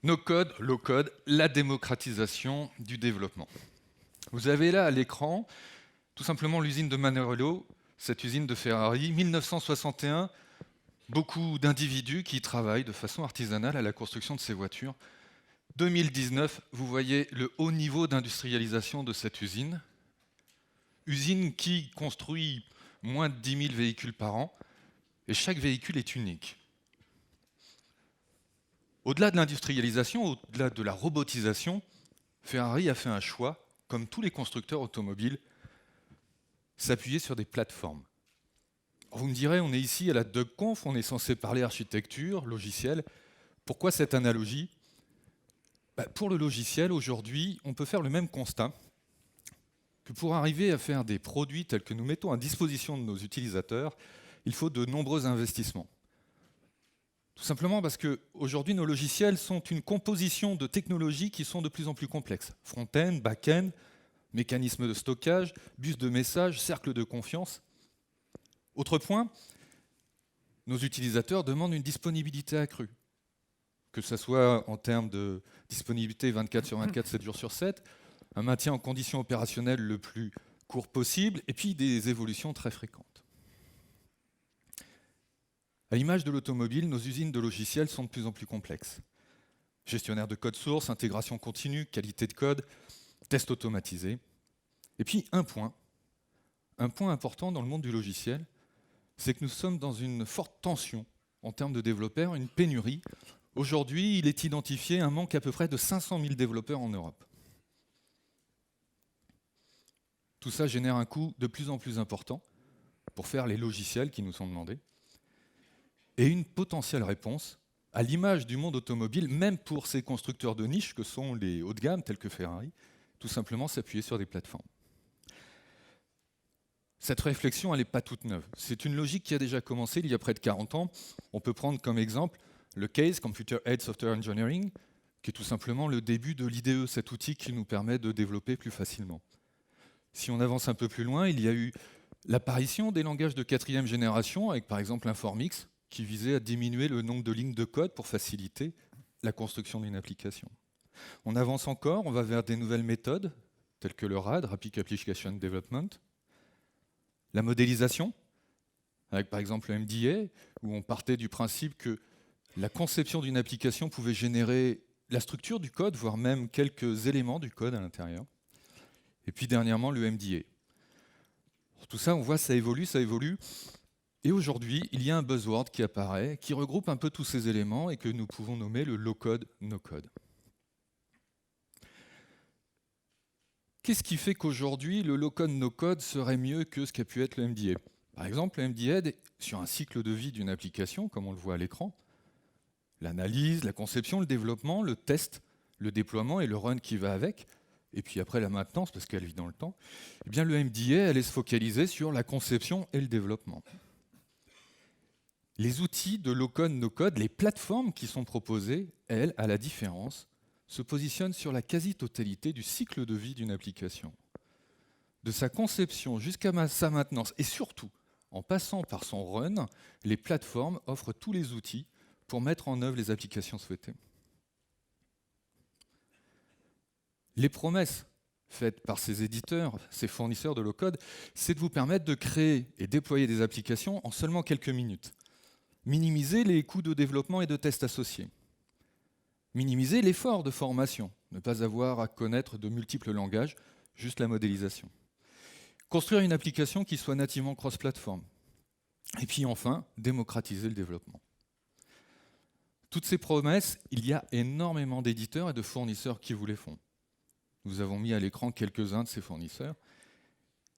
No-code, low-code, la démocratisation du développement. Vous avez là à l'écran tout simplement l'usine de Maranello, cette usine de Ferrari, 1961, beaucoup d'individus qui travaillent de façon artisanale à la construction de ces voitures. 2019, vous voyez le haut niveau d'industrialisation de cette usine. Usine qui construit moins de 10 000 véhicules par an, et chaque véhicule est unique. Au-delà de l'industrialisation, au-delà de la robotisation, Ferrari a fait un choix, comme tous les constructeurs automobiles, s'appuyer sur des plateformes. Vous me direz, on est ici à la DugConf, on est censé parler architecture, logiciel. Pourquoi cette analogie ? Pour le logiciel, aujourd'hui, on peut faire le même constat que pour arriver à faire des produits tels que nous mettons à disposition de nos utilisateurs, il faut de nombreux investissements. Tout simplement parce qu'aujourd'hui, nos logiciels sont une composition de technologies qui sont de plus en plus complexes. Front-end, back-end, mécanismes de stockage, bus de messages, cercle de confiance. Autre point, nos utilisateurs demandent une disponibilité accrue. Que ce soit en termes de disponibilité 24 sur 24, 7 jours sur 7, un maintien en conditions opérationnelles le plus court possible, et puis des évolutions très fréquentes. À l'image de l'automobile, nos usines de logiciels sont de plus en plus complexes. Gestionnaire de code source, intégration continue, qualité de code, tests automatisés. Et puis un point important dans le monde du logiciel, c'est que nous sommes dans une forte tension en termes de développeurs, une pénurie. Aujourd'hui, il est identifié un manque à peu près de 500 000 développeurs en Europe. Tout ça génère un coût de plus en plus important pour faire les logiciels qui nous sont demandés. Et une potentielle réponse, à l'image du monde automobile, même pour ces constructeurs de niche que sont les hauts de gamme, tels que Ferrari, tout simplement s'appuyer sur des plateformes. Cette réflexion, elle n'est pas toute neuve. C'est une logique qui a déjà commencé il y a près de 40 ans. On peut prendre comme exemple le CASE, Computer Aided Software Engineering, qui est tout simplement le début de l'IDE, cet outil qui nous permet de développer plus facilement. Si on avance un peu plus loin, il y a eu l'apparition des langages de 4e génération, avec par exemple Informix, qui visait à diminuer le nombre de lignes de code pour faciliter la construction d'une application. On avance encore, on va vers des nouvelles méthodes, telles que le RAD, Rapid Application Development, la modélisation, avec par exemple le MDA, où on partait du principe que la conception d'une application pouvait générer la structure du code, voire même quelques éléments du code à l'intérieur. Et puis dernièrement, le MDA. Pour tout ça, on voit ça évolue. Et aujourd'hui, il y a un buzzword qui apparaît, qui regroupe un peu tous ces éléments et que nous pouvons nommer le low-code, no-code. Qu'est-ce qui fait qu'aujourd'hui, le low-code, no-code serait mieux que ce qu'a pu être le MDA ? Par exemple, le MDA, sur un cycle de vie d'une application, comme on le voit à l'écran, l'analyse, la conception, le développement, le test, le déploiement et le run qui va avec, et puis après la maintenance, parce qu'elle vit dans le temps, eh bien le MDA allait se focaliser sur la conception et le développement. Les outils de low-code, no-code, les plateformes qui sont proposées, elles, à la différence, se positionnent sur la quasi-totalité du cycle de vie d'une application. De sa conception jusqu'à sa maintenance, et surtout, en passant par son run, les plateformes offrent tous les outils pour mettre en œuvre les applications souhaitées. Les promesses faites par ces éditeurs, ces fournisseurs de low-code, c'est de vous permettre de créer et déployer des applications en seulement quelques minutes. Minimiser les coûts de développement et de tests associés. Minimiser l'effort de formation, ne pas avoir à connaître de multiples langages, juste la modélisation. Construire une application qui soit nativement cross-platform. Et puis enfin, démocratiser le développement. Toutes ces promesses, il y a énormément d'éditeurs et de fournisseurs qui vous les font. Nous avons mis à l'écran quelques-uns de ces fournisseurs,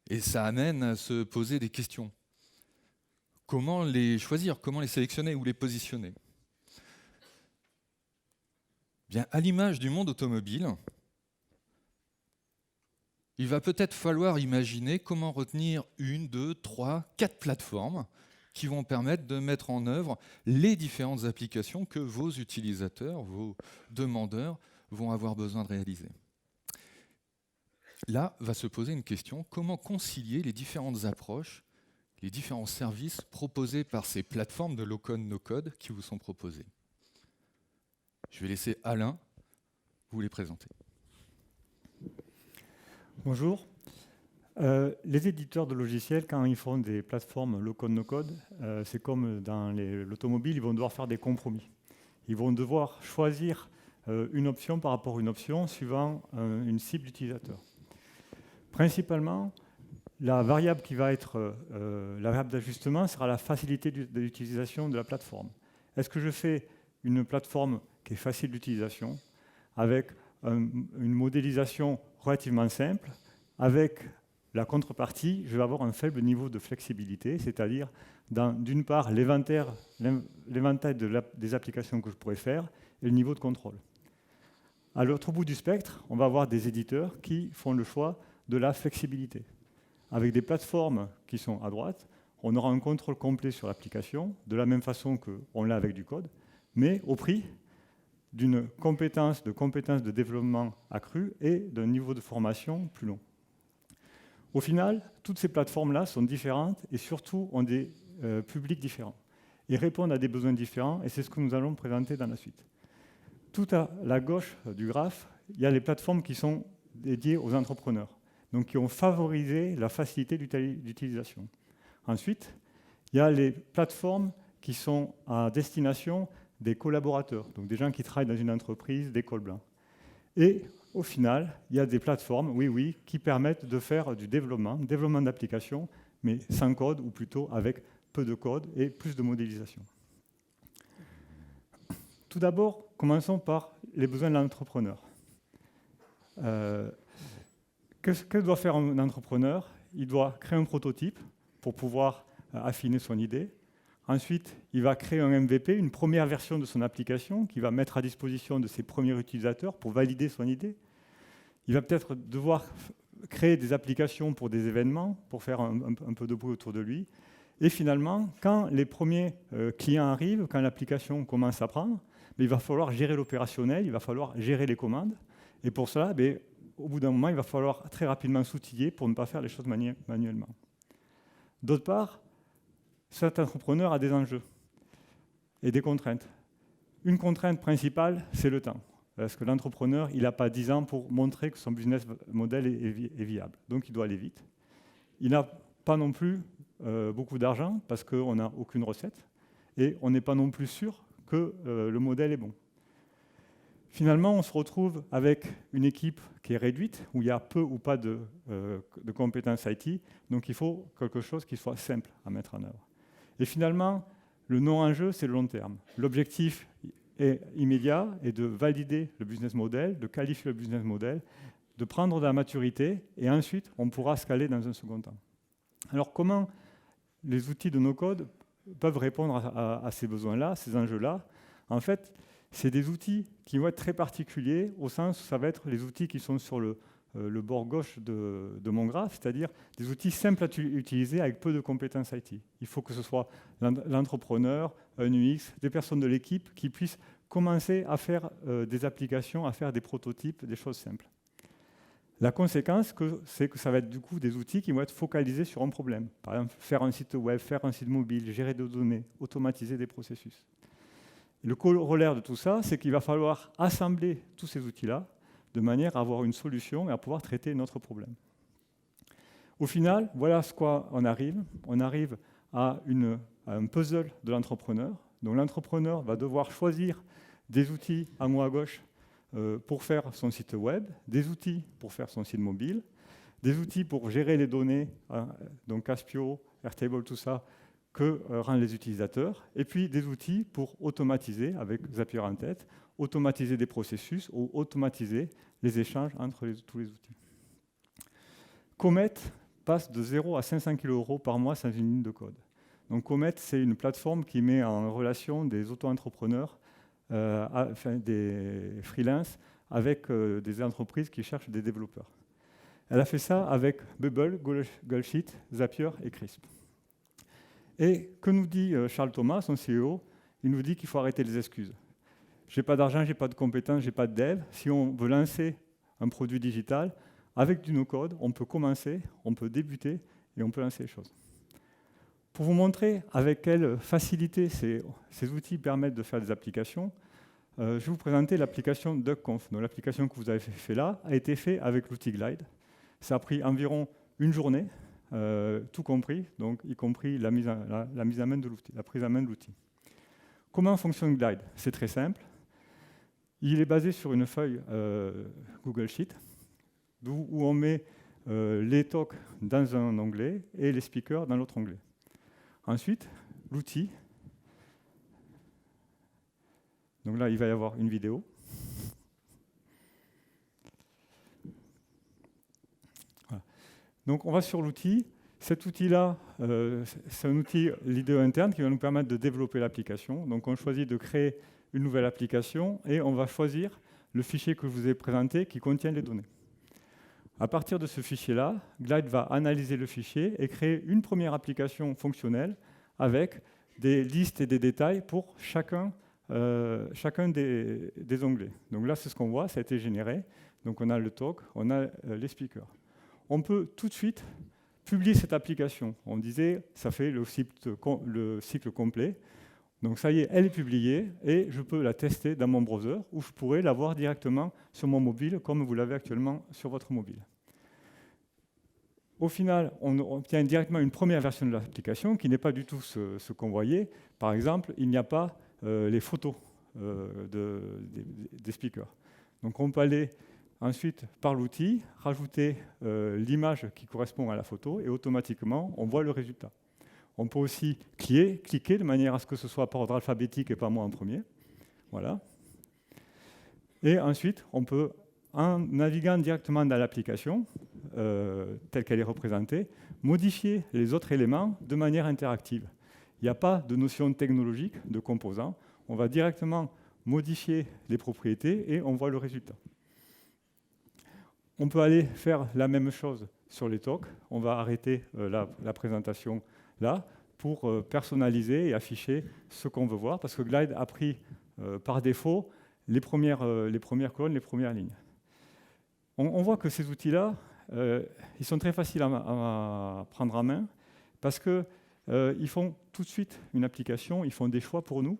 et ça amène à se poser des questions. Comment les choisir, comment les sélectionner ou les positionner ? Bien, à l'image du monde automobile, il va peut-être falloir imaginer comment retenir 1, 2, 3, 4 plateformes qui vont permettre de mettre en œuvre les différentes applications que vos utilisateurs, vos demandeurs vont avoir besoin de réaliser. Là va se poser une question, comment concilier les différentes approches, les différents services proposés par ces plateformes de low-code, no-code qui vous sont proposés. Je vais laisser Alain vous les présenter. Bonjour. Les éditeurs de logiciels, quand ils font des plateformes low-code, no-code, c'est comme dans l'automobile, ils vont devoir faire des compromis. Ils vont devoir choisir une option par rapport à une option suivant une cible d'utilisateur. Principalement, la variable qui va être la variable d'ajustement sera la facilité de l'utilisation de la plateforme. Est-ce que je fais une plateforme qui est facile d'utilisation, avec une modélisation relativement simple, avec la contrepartie, je vais avoir un faible niveau de flexibilité, c'est-à-dire, d'une part, l'éventail des applications que je pourrais faire et le niveau de contrôle. À l'autre bout du spectre, on va avoir des éditeurs qui font le choix de la flexibilité. Avec des plateformes qui sont à droite, on aura un contrôle complet sur l'application, de la même façon qu'on l'a avec du code, mais au prix d'une compétence de développement accrue et d'un niveau de formation plus long. Au final, toutes ces plateformes-là sont différentes et surtout ont des publics différents et répondent à des besoins différents, et c'est ce que nous allons présenter dans la suite. Tout à la gauche du graphe, il y a les plateformes qui sont dédiées aux entrepreneurs, donc qui ont favorisé la facilité d'utilisation. Ensuite, il y a les plateformes qui sont à destination des collaborateurs, donc des gens qui travaillent dans une entreprise, des cols blancs. Et au final, il y a des plateformes, oui, qui permettent de faire du développement d'applications, mais sans code, ou plutôt avec peu de code et plus de modélisation. Tout d'abord, commençons par les besoins de l'entrepreneur. Que doit faire un entrepreneur? Il doit créer un prototype pour pouvoir affiner son idée. Ensuite, il va créer un MVP, une première version de son application qu'il va mettre à disposition de ses premiers utilisateurs pour valider son idée. Il va peut-être devoir créer des applications pour des événements, pour faire un peu de bruit autour de lui. Et finalement, quand les premiers clients arrivent, quand l'application commence à prendre, il va falloir gérer l'opérationnel, il va falloir gérer les commandes. Et pour cela, au bout d'un moment, il va falloir très rapidement s'outiller pour ne pas faire les choses manuellement. D'autre part, cet entrepreneur a des enjeux et des contraintes. Une contrainte principale, c'est le temps. Parce que l'entrepreneur, il n'a pas 10 ans pour montrer que son business model est viable. Donc, il doit aller vite. Il n'a pas non plus beaucoup d'argent parce qu'on n'a aucune recette. Et on n'est pas non plus sûr que le modèle est bon. Finalement, on se retrouve avec une équipe qui est réduite, où il y a peu ou pas de compétences IT. Donc, il faut quelque chose qui soit simple à mettre en œuvre. Et finalement, le non-enjeu, c'est le long terme. L'objectif est immédiat est de valider le business model, de qualifier le business model, de prendre de la maturité, et ensuite, on pourra scaler dans un second temps. Alors, comment les outils de no-code peuvent répondre à ces besoins-là, ces enjeux-là? En fait, c'est des outils qui vont être très particuliers, au sens où ça va être les outils qui sont sur le bord gauche de mon graphe, c'est-à-dire des outils simples à utiliser avec peu de compétences IT. Il faut que ce soit l'entrepreneur, un UX, des personnes de l'équipe qui puissent commencer à faire des applications, à faire des prototypes, des choses simples. La conséquence, c'est que ça va être du coup des outils qui vont être focalisés sur un problème. Par exemple, faire un site web, faire un site mobile, gérer des données, automatiser des processus. Le corollaire de tout ça, c'est qu'il va falloir assembler tous ces outils-là de manière à avoir une solution et à pouvoir traiter notre problème. Au final, voilà ce quoi on arrive. On arrive à un puzzle de l'entrepreneur. Donc l'entrepreneur va devoir choisir des outils en haut à gauche pour faire son site web, des outils pour faire son site mobile, des outils pour gérer les données, donc Caspio, Airtable, tout ça, que rendent les utilisateurs, et puis des outils pour automatiser, avec Zapier en tête, automatiser des processus ou automatiser les échanges entre tous les outils. Comet passe de 0 à 500 kg € par mois sans une ligne de code. Donc Comet, c'est une plateforme qui met en relation des auto-entrepreneurs, des freelances, avec des entreprises qui cherchent des développeurs. Elle a fait ça avec Bubble, Gulsheet, Zapier et Crisp. Et que nous dit Charles Thomas, son CEO? Il nous dit qu'il faut arrêter les excuses. Je n'ai pas d'argent, je n'ai pas de compétences, je n'ai pas de dev. Si on veut lancer un produit digital, avec du no-code, on peut commencer, on peut débuter et on peut lancer les choses. Pour vous montrer avec quelle facilité ces outils permettent de faire des applications, je vais vous présenter l'application DuckConf. Donc, l'application que vous avez fait là a été faite avec l'outil Glide. Ça a pris environ une journée, tout compris, donc y compris la mise à main de l'outil, la prise en main de l'outil. Comment fonctionne Glide? C'est très simple. Il est basé sur une feuille Google Sheet, où on met les talks dans un onglet et les speakers dans l'autre onglet. Ensuite, l'outil. Donc là, il va y avoir une vidéo. Voilà. Donc on va sur l'outil. Cet outil-là, c'est un outil l'IDE interne qui va nous permettre de développer l'application. Donc on choisit de créer une nouvelle application et on va choisir le fichier que je vous ai présenté qui contient les données. À partir de ce fichier-là, Glide va analyser le fichier et créer une première application fonctionnelle avec des listes et des détails pour chacun des onglets. Donc là, c'est ce qu'on voit, ça a été généré. Donc on a le talk, on a les speakers. On peut tout de suite publier cette application. On disait, ça fait le cycle complet. Donc ça y est, elle est publiée et je peux la tester dans mon browser ou je pourrais la voir directement sur mon mobile comme vous l'avez actuellement sur votre mobile. Au final, on obtient directement une première version de l'application qui n'est pas du tout ce qu'on voyait. Par exemple, il n'y a pas les photos des speakers. Donc on peut aller ensuite, par l'outil, rajouter l'image qui correspond à la photo et automatiquement, on voit le résultat. On peut aussi cliquer de manière à ce que ce soit par ordre alphabétique et pas moi en premier. Voilà. Et ensuite, on peut, en naviguant directement dans l'application, telle qu'elle est représentée, modifier les autres éléments de manière interactive. Il n'y a pas de notion technologique de composants. On va directement modifier les propriétés et on voit le résultat. On peut aller faire la même chose sur les talks. On va arrêter la présentation là pour personnaliser et afficher ce qu'on veut voir, parce que Glide a pris par défaut les premières colonnes, les premières lignes. On voit que ces outils-là, ils sont très faciles à prendre en main, parce qu'ils font tout de suite une application, ils font des choix pour nous,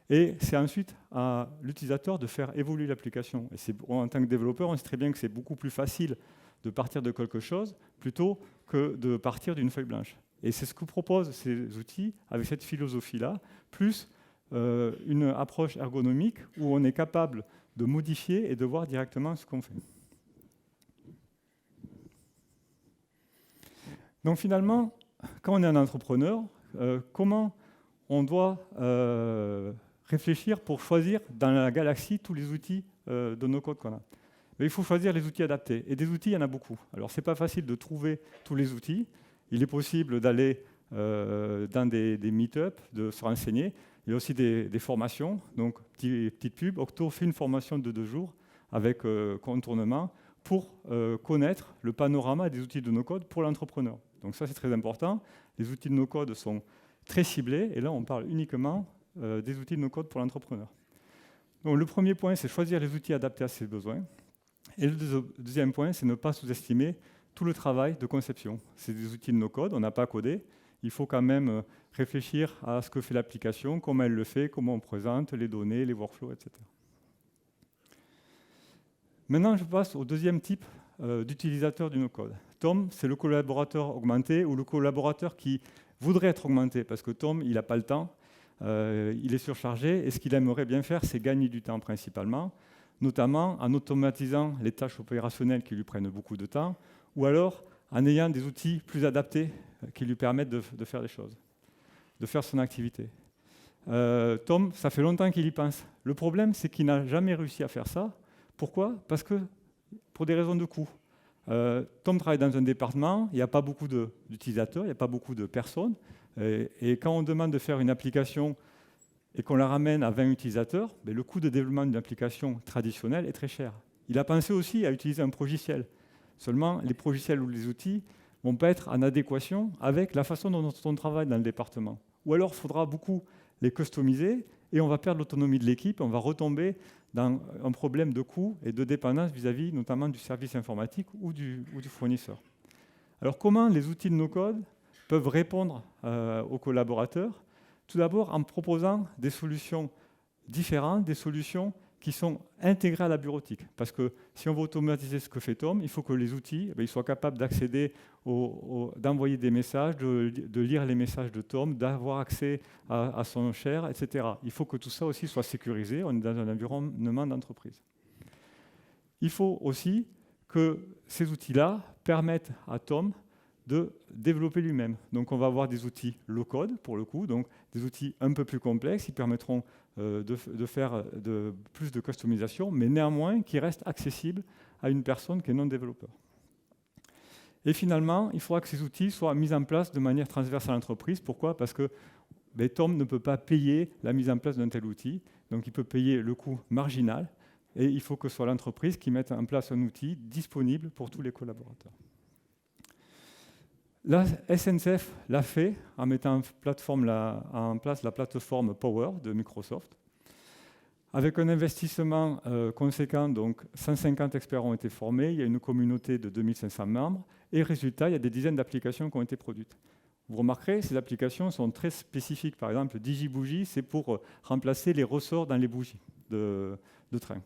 et c'est ensuite à l'utilisateur de faire évoluer l'application. Et en tant que développeur, on sait très bien que c'est beaucoup plus facile de partir de quelque chose plutôt que de partir d'une feuille blanche. Et c'est ce que proposent ces outils avec cette philosophie-là, plus une approche ergonomique où on est capable de modifier et de voir directement ce qu'on fait. Donc finalement, quand on est un entrepreneur, comment on doit réfléchir pour choisir dans la galaxie tous les outils de no-code qu'on a? Mais il faut choisir les outils adaptés. Et des outils, il y en a beaucoup. Alors, ce n'est pas facile de trouver tous les outils. Il est possible d'aller dans des meet-up, de se renseigner. Il y a aussi des formations. Donc, petite pub, Octo fait une formation de 2 jours avec contournement pour connaître le panorama des outils de no-code pour l'entrepreneur. Donc ça, c'est très important. Les outils de no-code sont très ciblés. Et là, on parle uniquement des outils de no-code pour l'entrepreneur. Donc, le premier point, c'est choisir les outils adaptés à ses besoins. Et le deuxième point, c'est ne pas sous-estimer tout le travail de conception. C'est des outils de no-code, on n'a pas codé. Il faut quand même réfléchir à ce que fait l'application, comment elle le fait, comment on présente les données, les workflows, etc. Maintenant, je passe au deuxième type d'utilisateur du no-code. Tom, c'est le collaborateur augmenté ou le collaborateur qui voudrait être augmenté, parce que Tom, il n'a pas le temps, il est surchargé, et ce qu'il aimerait bien faire, c'est gagner du temps principalement, notamment en automatisant les tâches opérationnelles qui lui prennent beaucoup de temps, ou alors en ayant des outils plus adaptés qui lui permettent de faire les choses, de faire son activité. Tom, ça fait longtemps qu'il y pense. Le problème, c'est qu'il n'a jamais réussi à faire ça. Pourquoi? Parce que pour des raisons de coût. Tom travaille dans un département, il n'y a pas beaucoup d'utilisateurs, il n'y a pas beaucoup de personnes, et quand on demande de faire une application et qu'on la ramène à 20 utilisateurs, ben le coût de développement d'une application traditionnelle est très cher. Il a pensé aussi à utiliser un progiciel. Seulement, les progiciels ou les outils ne vont pas être en adéquation avec la façon dont on travaille dans le département. Ou alors, il faudra beaucoup les customiser et on va perdre l'autonomie de l'équipe, on va retomber dans un problème de coût et de dépendance vis-à-vis notamment du service informatique ou du fournisseur. Alors, comment les outils de no-code peuvent répondre aux collaborateurs? Tout d'abord en proposant des solutions différentes des solutions qui sont intégrées à la bureautique. Parce que si on veut automatiser ce que fait Tom, il faut que les outils ils soient capables d'accéder, d'envoyer des messages, de lire les messages de Tom, d'avoir accès à son share, etc. Il faut que tout ça aussi soit sécurisé. On est dans un environnement d'entreprise. Il faut aussi que ces outils-là permettent à Tom de développer lui-même. Donc on va avoir des outils low-code, pour le coup, donc des outils un peu plus complexes qui permettront de faire plus de customisation, mais néanmoins qui restent accessibles à une personne qui est non développeur. Et finalement, il faudra que ces outils soient mis en place de manière transverse à l'entreprise. Pourquoi ? Parce que Tom ne peut pas payer la mise en place d'un tel outil, donc il peut payer le coût marginal, et il faut que ce soit l'entreprise qui mette en place un outil disponible pour tous les collaborateurs. La SNCF l'a fait en mettant en place la plateforme Power de Microsoft. Avec un investissement conséquent, donc 150 experts ont été formés, il y a une communauté de 2500 membres, et résultat, il y a des dizaines d'applications qui ont été produites. Vous remarquerez, ces applications sont très spécifiques. Par exemple, DigiBougie, c'est pour remplacer les ressorts dans les bougies de train.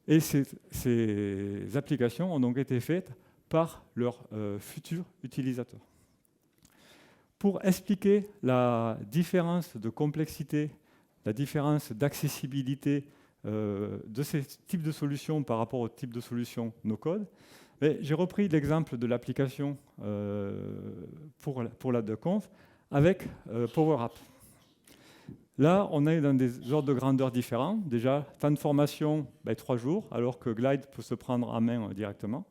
Et ces applications ont donc été faites par leurs futurs utilisateurs. Pour expliquer la différence de complexité, la différence d'accessibilité de ces types de solutions par rapport au type de solutions no-code, j'ai repris l'exemple de l'application pour la DEConf avec Power Apps. Là, on est dans des ordres de grandeur différents. Déjà, temps de formation, 3 jours, alors que Glide peut se prendre en main directement.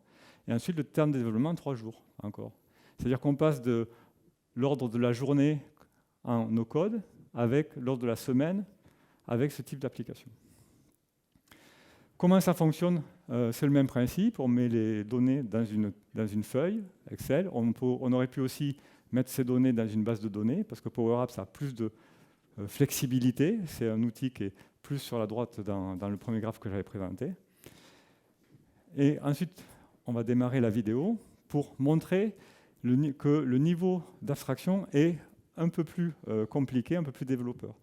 Et ensuite, le temps de développement, 3 jours encore. C'est-à-dire qu'on passe de l'ordre de la journée en no-code avec l'ordre de la semaine avec ce type d'application. Comment ça fonctionne ? C'est le même principe. On met les données dans une feuille Excel. On aurait pu aussi mettre ces données dans une base de données parce que Power Apps a plus de flexibilité. C'est un outil qui est plus sur la droite dans le premier graphe que j'avais présenté. Et ensuite, on va démarrer la vidéo pour montrer que le niveau d'abstraction est un peu plus compliqué, un peu plus développeur.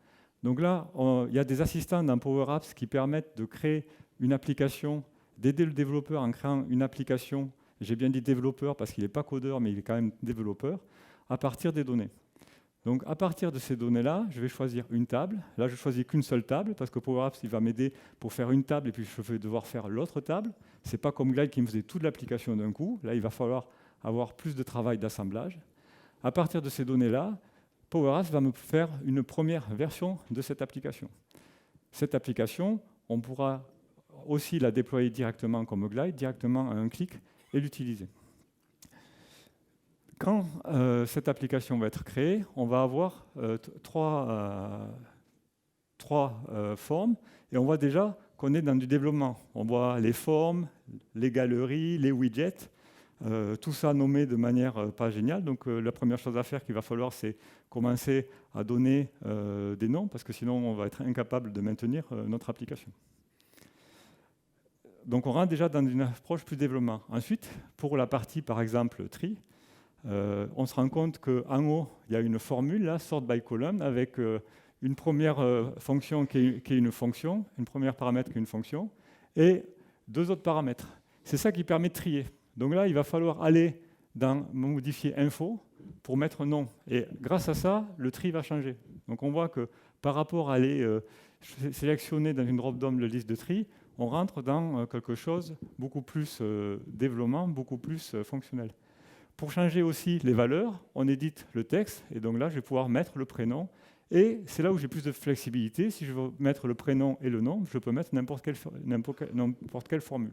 Donc là, il y a des assistants dans Power Apps qui permettent de créer une application, d'aider le développeur en créant une application, j'ai bien dit développeur parce qu'il n'est pas codeur, mais il est quand même développeur, à partir des données. Donc à partir de ces données-là, je vais choisir une table. Là, je ne choisis qu'une seule table parce que Power Apps il va m'aider pour faire une table et puis je vais devoir faire l'autre table. Ce n'est pas comme Glide qui me faisait toute l'application d'un coup. Là, il va falloir avoir plus de travail d'assemblage. À partir de ces données-là, Power Apps va me faire une première version de cette application. Cette application, on pourra aussi la déployer directement comme Glide, directement à un clic et l'utiliser. Quand cette application va être créée, on va avoir trois formes et on voit déjà qu'on est dans du développement. On voit les formes, les galeries, les widgets, tout ça nommé de manière pas géniale. Donc la première chose à faire qu'il va falloir, c'est commencer à donner des noms parce que sinon on va être incapable de maintenir notre application. Donc on rentre déjà dans une approche plus développement. Ensuite, pour la partie par exemple tri, on se rend compte qu'en haut, il y a une formule, là, sort by column, avec une première fonction qui est une fonction, une première paramètre qui est une fonction, et 2 autres paramètres. C'est ça qui permet de trier. Donc là, il va falloir aller dans modifier info pour mettre nom. Et grâce à ça, le tri va changer. Donc on voit que par rapport à aller sélectionner dans une drop-down la liste de tri, on rentre dans quelque chose beaucoup plus développement, beaucoup plus fonctionnel. Pour changer aussi les valeurs, on édite le texte, et donc là, je vais pouvoir mettre le prénom. Et c'est là où j'ai plus de flexibilité. Si je veux mettre le prénom et le nom, je peux mettre n'importe quelle formule.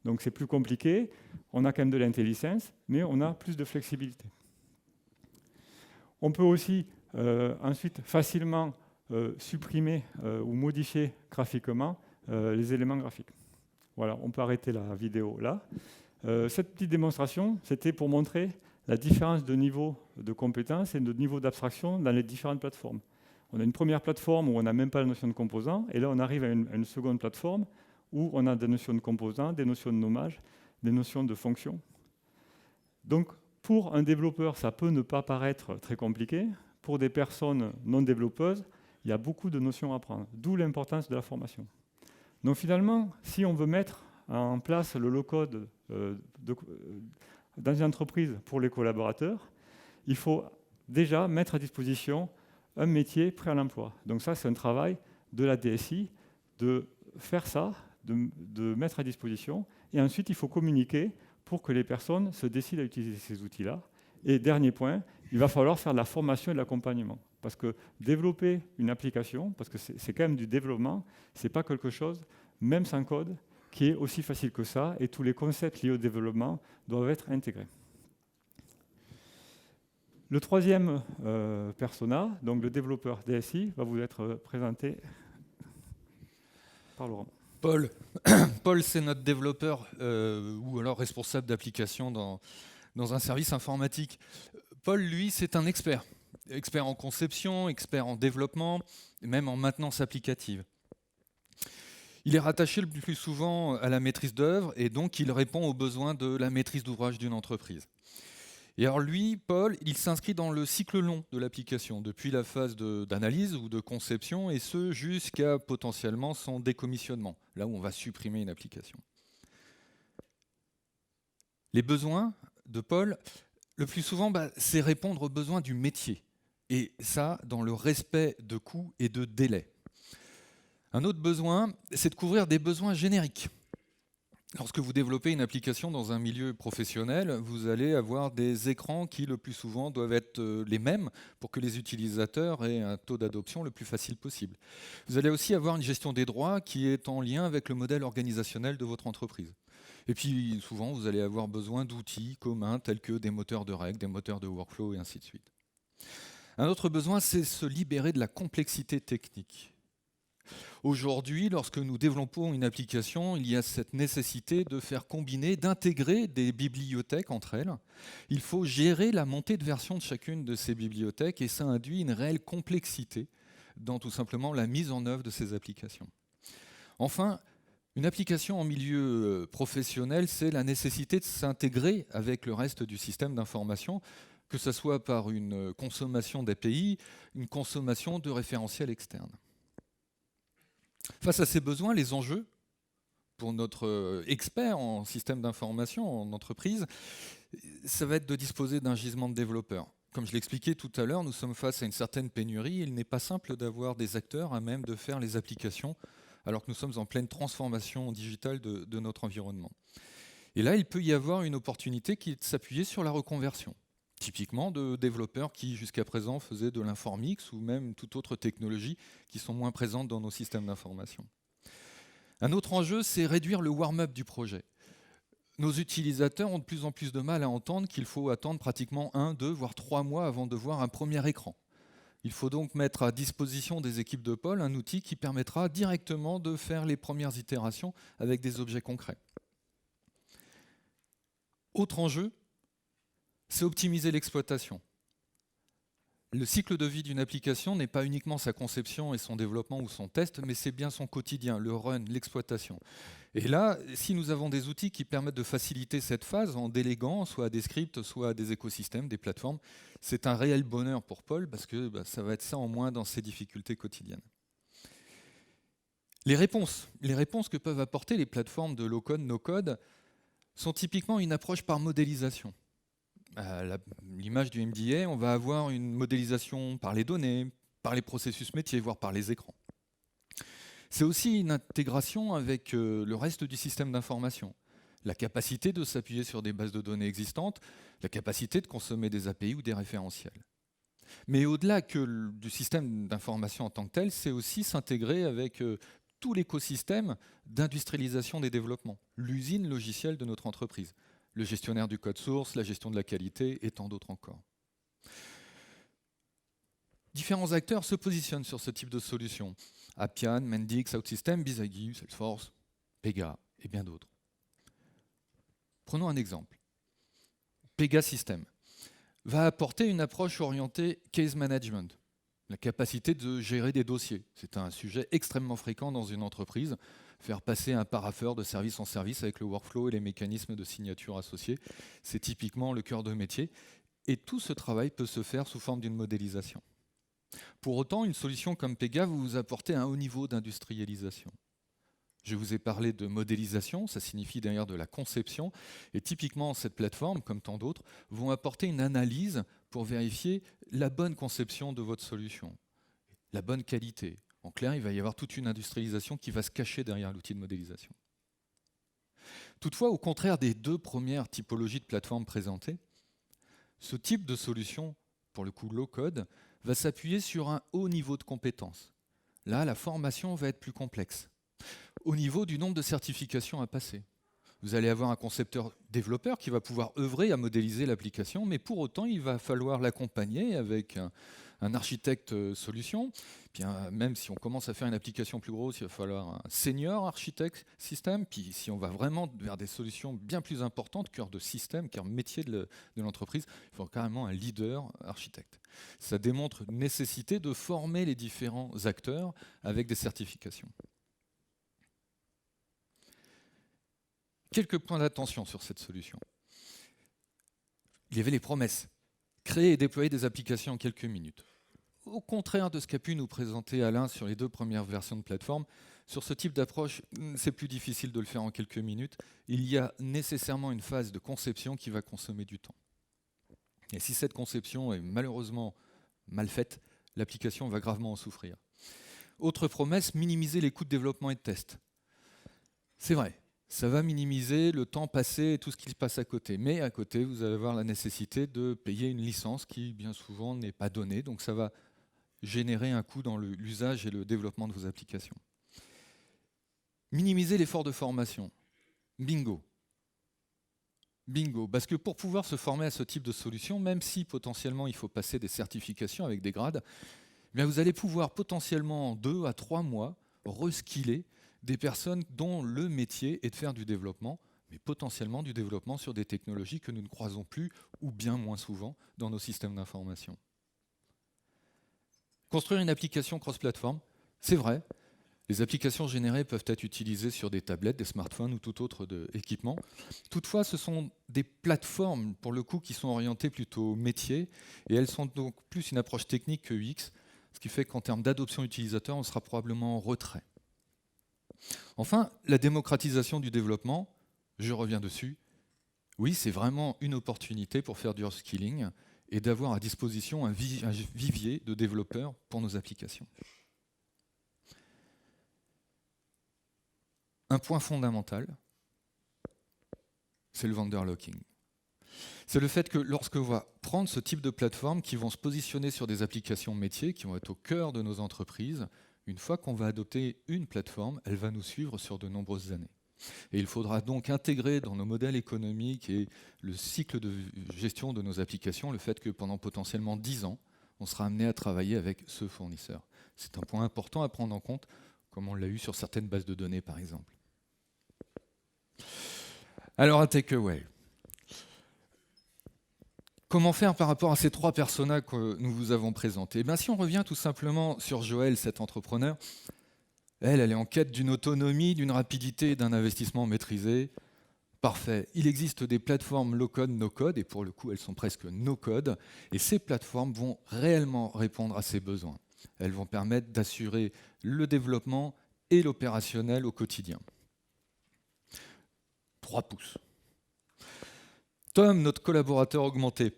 Donc c'est plus compliqué, on a quand même de l'intelligence, mais on a plus de flexibilité. On peut aussi ensuite facilement supprimer ou modifier graphiquement les éléments graphiques. Voilà, on peut arrêter la vidéo là. Cette petite démonstration, c'était pour montrer la différence de niveau de compétence et de niveau d'abstraction dans les différentes plateformes. On a une première plateforme où on n'a même pas la notion de composant, et là on arrive à une seconde plateforme où on a des notions de composants, des notions de nommage, des notions de fonctions. Donc pour un développeur, ça peut ne pas paraître très compliqué. Pour des personnes non développeuses, il y a beaucoup de notions à apprendre, d'où l'importance de la formation. Donc finalement, si on veut mettre en place le low-code dans une entreprise pour les collaborateurs, il faut déjà mettre à disposition un métier prêt à l'emploi. Donc ça, c'est un travail de la DSI de faire ça, de mettre à disposition. Et ensuite, il faut communiquer pour que les personnes se décident à utiliser ces outils-là. Et dernier point, il va falloir faire de la formation et de l'accompagnement. Parce que développer une application, parce que c'est quand même du développement, ce n'est pas quelque chose, même sans code, qui est aussi facile que ça. Et tous les concepts liés au développement doivent être intégrés. Le troisième persona, donc le développeur DSI, va vous être présenté par Laurent. Paul, Paul c'est notre développeur ou alors responsable d'application dans un service informatique. Paul, lui, c'est un expert. Expert en conception, expert en développement, et même en maintenance applicative. Il est rattaché le plus souvent à la maîtrise d'œuvre et donc il répond aux besoins de la maîtrise d'ouvrage d'une entreprise. Et alors lui, Paul, il s'inscrit dans le cycle long de l'application, depuis la phase d'analyse ou de conception, et ce jusqu'à potentiellement son décommissionnement, là où on va supprimer une application. Les besoins de Paul, le plus souvent, c'est répondre aux besoins du métier, et ça dans le respect de coûts et de délais. Un autre besoin, c'est de couvrir des besoins génériques. Lorsque vous développez une application dans un milieu professionnel, vous allez avoir des écrans qui, le plus souvent, doivent être les mêmes pour que les utilisateurs aient un taux d'adoption le plus facile possible. Vous allez aussi avoir une gestion des droits qui est en lien avec le modèle organisationnel de votre entreprise. Et puis, souvent, vous allez avoir besoin d'outils communs tels que des moteurs de règles, des moteurs de workflow et ainsi de suite. Un autre besoin, c'est se libérer de la complexité technique. Aujourd'hui, lorsque nous développons une application, il y a cette nécessité de faire combiner, d'intégrer des bibliothèques entre elles. Il faut gérer la montée de version de chacune de ces bibliothèques et ça induit une réelle complexité dans tout simplement la mise en œuvre de ces applications. Enfin, une application en milieu professionnel, c'est la nécessité de s'intégrer avec le reste du système d'information, que ce soit par une consommation d'API, une consommation de référentiels externes. Face à ces besoins, les enjeux pour notre expert en système d'information, en entreprise, ça va être de disposer d'un gisement de développeurs. Comme je l'expliquais tout à l'heure, nous sommes face à une certaine pénurie. Il n'est pas simple d'avoir des acteurs à même de faire les applications, alors que nous sommes en pleine transformation digitale de notre environnement. Et là, il peut y avoir une opportunité qui est de s'appuyer sur la reconversion. Typiquement de développeurs qui, jusqu'à présent, faisaient de l'informix ou même toute autre technologie qui sont moins présentes dans nos systèmes d'information. Un autre enjeu, c'est réduire le warm-up du projet. Nos utilisateurs ont de plus en plus de mal à entendre qu'il faut attendre pratiquement 1, 2, voire 3 mois avant de voir un premier écran. Il faut donc mettre à disposition des équipes de Paul un outil qui permettra directement de faire les premières itérations avec des objets concrets. Autre enjeu, c'est optimiser l'exploitation. Le cycle de vie d'une application n'est pas uniquement sa conception et son développement ou son test, mais c'est bien son quotidien, le run, l'exploitation. Et là, si nous avons des outils qui permettent de faciliter cette phase en déléguant soit à des scripts, soit à des écosystèmes, des plateformes, c'est un réel bonheur pour Paul parce que ça va être ça en moins dans ses difficultés quotidiennes. Les réponses que peuvent apporter les plateformes de low-code, no-code sont typiquement une approche par modélisation. À l'image du MDA, on va avoir une modélisation par les données, par les processus métiers, voire par les écrans. C'est aussi une intégration avec le reste du système d'information. La capacité de s'appuyer sur des bases de données existantes, la capacité de consommer des API ou des référentiels. Mais au-delà que du système d'information en tant que tel, c'est aussi s'intégrer avec tout l'écosystème d'industrialisation des développements, l'usine logicielle de notre entreprise. Le gestionnaire du code source, la gestion de la qualité et tant d'autres encore. Différents acteurs se positionnent sur ce type de solution. Appian, Mendix, OutSystems, Bizagi, Salesforce, Pega et bien d'autres. Prenons un exemple. Pega System va apporter une approche orientée case management, la capacité de gérer des dossiers. C'est un sujet extrêmement fréquent dans une entreprise. Faire passer un parapheur de service en service avec le workflow et les mécanismes de signature associés, c'est typiquement le cœur de métier. Et tout ce travail peut se faire sous forme d'une modélisation. Pour autant, une solution comme Pega va vous apporter un haut niveau d'industrialisation. Je vous ai parlé de modélisation, ça signifie derrière de la conception, et typiquement cette plateforme, comme tant d'autres, vont apporter une analyse pour vérifier la bonne conception de votre solution, la bonne qualité. En clair, il va y avoir toute une industrialisation qui va se cacher derrière l'outil de modélisation. Toutefois, au contraire des deux premières typologies de plateformes présentées, ce type de solution, pour le coup low-code, va s'appuyer sur un haut niveau de compétences. Là, la formation va être plus complexe. Au niveau du nombre de certifications à passer. Vous allez avoir un concepteur-développeur qui va pouvoir œuvrer à modéliser l'application, mais pour autant, il va falloir l'accompagner avec un architecte solution. Puis, même si on commence à faire une application plus grosse, il va falloir un senior architecte système. Puis si on va vraiment vers des solutions bien plus importantes, cœur de système, cœur métier de l'entreprise, il faut carrément un leader architecte. Ça démontre une nécessité de former les différents acteurs avec des certifications. Quelques points d'attention sur cette solution. Il y avait les promesses. Créer et déployer des applications en quelques minutes. Au contraire de ce qu'a pu nous présenter Alain sur les deux premières versions de plateforme, sur ce type d'approche, c'est plus difficile de le faire en quelques minutes. Il y a nécessairement une phase de conception qui va consommer du temps. Et si cette conception est malheureusement mal faite, l'application va gravement en souffrir. Autre promesse, minimiser les coûts de développement et de test. C'est vrai. Ça va minimiser le temps passé et tout ce qui se passe à côté. Mais à côté, vous allez avoir la nécessité de payer une licence qui, bien souvent, n'est pas donnée. Donc ça va générer un coût dans l'usage et le développement de vos applications. Minimiser l'effort de formation. Bingo. Bingo. Parce que pour pouvoir se former à ce type de solution, même si potentiellement il faut passer des certifications avec des grades, eh bien vous allez pouvoir potentiellement en 2 à 3 mois reskiller des personnes dont le métier est de faire du développement, mais potentiellement du développement sur des technologies que nous ne croisons plus ou bien moins souvent dans nos systèmes d'information. Construire une application cross-platform, c'est vrai. Les applications générées peuvent être utilisées sur des tablettes, des smartphones ou tout autre équipement. Toutefois, ce sont des plateformes, pour le coup, qui sont orientées plutôt métier, et elles sont donc plus une approche technique que UX, ce qui fait qu'en termes d'adoption utilisateur, on sera probablement en retrait. Enfin, la démocratisation du développement, je reviens dessus. Oui, c'est vraiment une opportunité pour faire du upskilling et d'avoir à disposition un vivier de développeurs pour nos applications. Un point fondamental, c'est le vendor locking. C'est le fait que lorsque on va prendre ce type de plateformes qui vont se positionner sur des applications métiers, qui vont être au cœur de nos entreprises, une fois qu'on va adopter une plateforme, elle va nous suivre sur de nombreuses années. Et il faudra donc intégrer dans nos modèles économiques et le cycle de gestion de nos applications le fait que pendant potentiellement 10 ans, on sera amené à travailler avec ce fournisseur. C'est un point important à prendre en compte, comme on l'a eu sur certaines bases de données par exemple. Alors un takeaway. Comment faire par rapport à ces 3 personas que nous vous avons présentés? Eh bien, si on revient tout simplement sur Joël, cet entrepreneur, elle est en quête d'une autonomie, d'une rapidité et d'un investissement maîtrisé. Parfait. Il existe des plateformes low-code, no-code, et pour le coup, elles sont presque no-code, et ces plateformes vont réellement répondre à ses besoins. Elles vont permettre d'assurer le développement et l'opérationnel au quotidien. 3 pouces. Tom, notre collaborateur augmenté,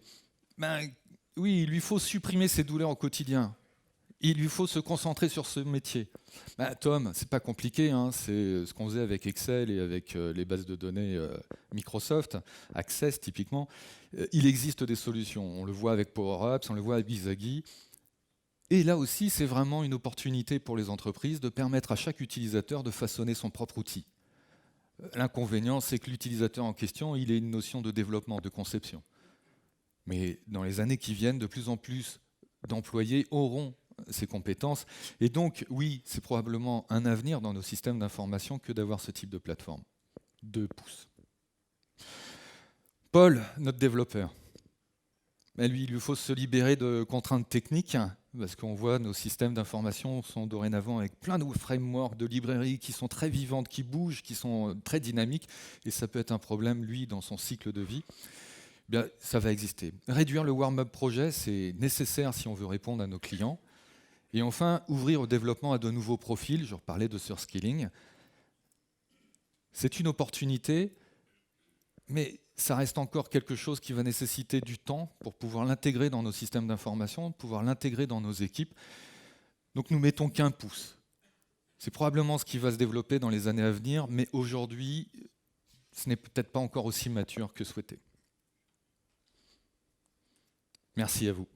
oui, il lui faut supprimer ses douleurs au quotidien. Il lui faut se concentrer sur ce métier. Tom, c'est pas compliqué, hein, c'est ce qu'on faisait avec Excel et avec les bases de données Microsoft, Access typiquement. Il existe des solutions. On le voit avec PowerApps, on le voit avec Bizagi. Et là aussi, c'est vraiment une opportunité pour les entreprises de permettre à chaque utilisateur de façonner son propre outil. L'inconvénient, c'est que l'utilisateur en question, il a une notion de développement, de conception. Mais dans les années qui viennent, de plus en plus d'employés auront ces compétences. Et donc, oui, c'est probablement un avenir dans nos systèmes d'information que d'avoir ce type de plateforme. 2 pouces. Paul, notre développeur. Lui, il lui faut se libérer de contraintes techniques, parce qu'on voit nos systèmes d'information sont dorénavant avec plein de frameworks, de librairies qui sont très vivantes, qui bougent, qui sont très dynamiques, et ça peut être un problème, lui, dans son cycle de vie. Bien, ça va exister. Réduire le warm-up projet, c'est nécessaire si on veut répondre à nos clients. Et enfin, ouvrir au développement à de nouveaux profils, je reparlais de surskilling. C'est une opportunité, mais ça reste encore quelque chose qui va nécessiter du temps pour pouvoir l'intégrer dans nos systèmes d'information, pouvoir l'intégrer dans nos équipes. Donc nous mettons qu'un pouce. C'est probablement ce qui va se développer dans les années à venir, mais aujourd'hui, ce n'est peut-être pas encore aussi mature que souhaité. Merci à vous.